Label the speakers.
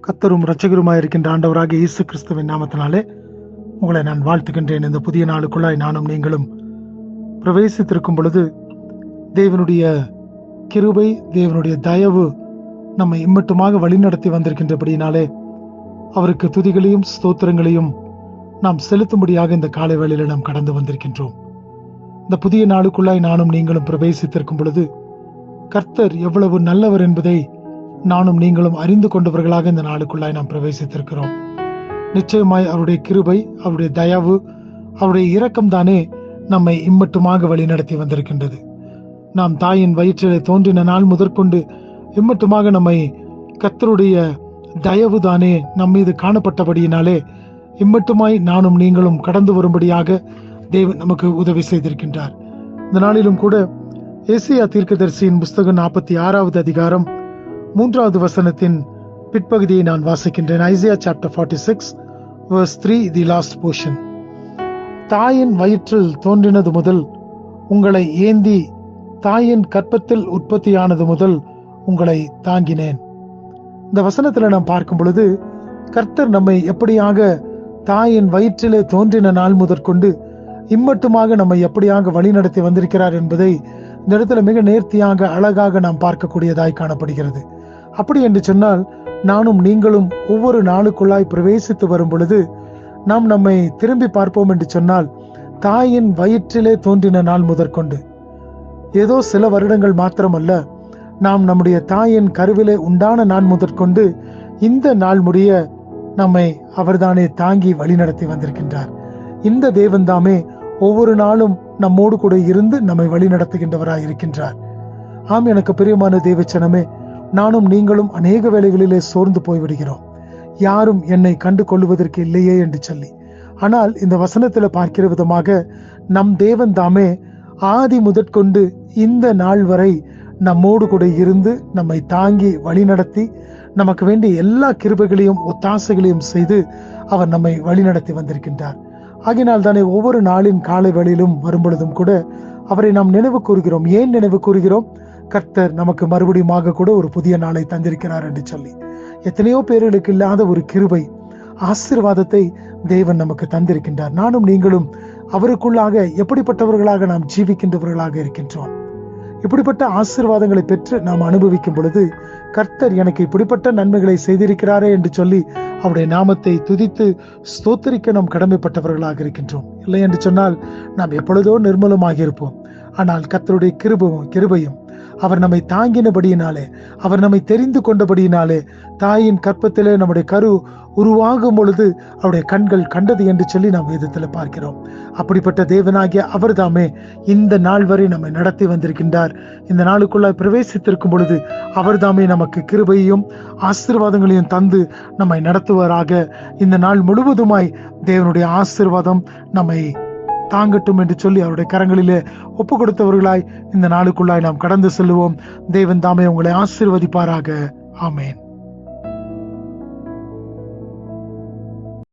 Speaker 1: கர்த்தரும் இரட்சகருமாய் இருக்கின்ற ஆண்டவராகிய இயேசு கிறிஸ்துவின் நாமத்தினாலே உங்களை நான் வாழ்த்துகின்றேன். இந்த புதிய நாளுக்குள்ளாய் நானும் நீங்களும் பிரவேசித்திருக்கும் பொழுது தேவனுடைய கிருபை, தேவனுடைய தயவு நம்மை இம்மட்டுமாக வழிநடத்தி வந்திருக்கின்றபடியினாலே அவருக்கு துதிகளையும் ஸ்தோத்திரங்களையும் நாம் செலுத்தும்படியாக இந்த காலை வேளையில நாம் கடந்து வந்திருக்கின்றோம். இந்த புதிய நாளுக்குள்ளாய் நானும் நீங்களும் பிரவேசித்திருக்கும் பொழுது கர்த்தர் எவ்வளவு நல்லவர் என்பதை நானும் நீங்களும் அறிந்து கொண்டவர்களாக இந்த நாளுக்குள்ளாய் நாம் பிரவேசித்திருக்கிறோம். நிச்சயமாய் அவருடைய கிருபை, அவருடைய தயவு, அவருடைய இரக்கம் தானே நம்மை இம்மட்டுமாக வழிநடத்தி வந்திருக்கின்றது. நாம் தாயின் வயிற்றிலே தோன்றின நாள் முதற்கொண்டு இம்மட்டுமாக நம்மை கர்த்தருடைய தயவு தானே நம் மீது காணப்பட்டபடியினாலே இம்மட்டுமாய் நானும் நீங்களும் கடந்து வரும்படியாக தேவன் நமக்கு உதவி செய்திருக்கின்றார். இந்த நாளிலும் கூட ஏசாயா தீர்க்கதரிசியின் புஸ்தகம் 46வது அதிகாரம் 3வது வசனத்தின் பிற்பகுதியை நான் வாசிக்கின்றேன். Isaiah chapter 46 verse 3, the last portion. தாயின் வயிற்றில் தோன்றினது முதல் உங்களை ஏந்தி, தாயின் கற்பத்தில் உற்பத்தியானது முதல் உங்களை தாங்கினேன். இந்த வசனத்துல நாம் பார்க்கும் பொழுது கர்த்தர் நம்மை எப்படியாக தாயின் வயிற்றிலே தோன்றின நாள் முதற்கொண்டு இம்மட்டுமாக நம்மை எப்படியாக வழிநடத்தி வந்திருக்கிறார் என்பதை இந்த இடத்துல மிக நேர்த்தியாக அழகாக நாம் பார்க்கக்கூடியதாய் காணப்படுகிறது. அப்படி என்று சொன்னால் நானும் நீங்களும் ஒவ்வொரு நாளுக்குள்ளாய் பிரவேசித்து வரும் பொழுது நாம் நம்மை திரும்பி பார்ப்போம் என்று சொன்னால் தாயின் வயிற்றிலே தோன்றின நாள் முதற்கொண்டு ஏதோ சில வருடங்கள் மாத்திரமல்ல, நாம் நம்முடைய தாயின் கருவிலே உண்டான நாள் முதற்கொண்டு இந்த நாள் முடிய நம்மை அவர்தானே தாங்கி வழிநடத்தி வந்திருக்கின்றார். இந்த தேவன் தாமே ஒவ்வொரு நாளும் நம்மோடு கூட இருந்து நம்மை வழி நடத்துகின்றவராய் இருக்கின்றார். ஆம், எனக்கு பிரியமான தேவச்சனமே, நானும் நீங்களும் அநேக வேளைகளிலே சோர்ந்து போய்விடுகிறோம். யாரும் என்னை கண்டு கொள்வதற்கு இல்லையே என்று சொல்லி. ஆனால் இந்த வசனத்துல பார்க்கிற விதமாக நம் தேவன் தாமே ஆதி முதற்கொண்டு இந்த நாள் வரை நம்மோடு கூட இருந்து நம்மை தாங்கி வழி நடத்தி நமக்கு வேண்டிய எல்லா கிருபைகளையும் ஒத்தாசைகளையும் செய்து அவர் நம்மை வழி நடத்தி வந்திருக்கின்றார். ஆகினால் தானே ஒவ்வொரு நாளின் காலை வேளையிலும் வரும்பொழுதும் கூட அவரை நாம் நினைவு கூறுகிறோம். ஏன் நினைவு கூறுகிறோம்? கர்த்தர் நமக்கு மறுபடியும் கூட ஒரு புதிய நாளை தந்திருக்கிறார் என்று சொல்லி. எத்தனையோ பேர்களுக்கு இல்லாத ஒரு கிருபை, ஆசீர்வாதத்தை தேவன் நமக்கு தந்திருக்கின்றார். நானும் நீங்களும் அவருக்குள்ளாக எப்படிப்பட்டவர்களாக நாம் ஜீவிக்கின்றவர்களாக இருக்கின்றோம். இப்படிப்பட்ட ஆசீர்வாதங்களை பெற்று நாம் அனுபவிக்கும் பொழுது கர்த்தர் எனக்கு இப்படிப்பட்ட நன்மைகளை செய்திருக்கிறாரே என்று சொல்லி அவருடைய நாமத்தை துதித்து ஸ்தோத்தரிக்க நாம் கடமைப்பட்டவர்களாக இருக்கின்றோம். இல்லை என்று சொன்னால் நாம் எப்பொழுதோ நிர்மலமாக இருப்போம். ஆனால் கர்த்தருடைய கிருபையும் அவர் நம்மை தாங்கினபடியினாலே, அவர் நம்மை தெரிந்து கொண்டபடியினாலே, தாயின் கற்பத்திலே நம்முடைய கரு உருவாகும் பொழுது அவருடைய கண்கள் கண்டது என்று சொல்லி நாம் வேதத்துல பார்க்கிறோம். அப்படிப்பட்ட தேவனாகிய அவர் தாமே இந்த நாள் வரை நம்மை நடத்தி வந்திருக்கின்றார். இந்த நாளுக்குள்ளாய் பிரவேசித்திருக்கும் பொழுது அவர் தாமே நமக்கு கிருபையையும் ஆசீர்வாதங்களையும் தந்து நம்மை நடத்துவாராக. இந்த நாள் முழுவதுமாய் தேவனுடைய ஆசீர்வாதம் நம்மை தாங்கட்டும் என்று சொல்லி அவருடைய கரங்களிலே ஒப்பு கொடுத்தவர்களாய் இந்த நாளுக்குள்ளாய் நாம் கடந்து செல்லுவோம். தேவன் தாமே உங்களை ஆசீர்வதிப்பாராக. ஆமேன்.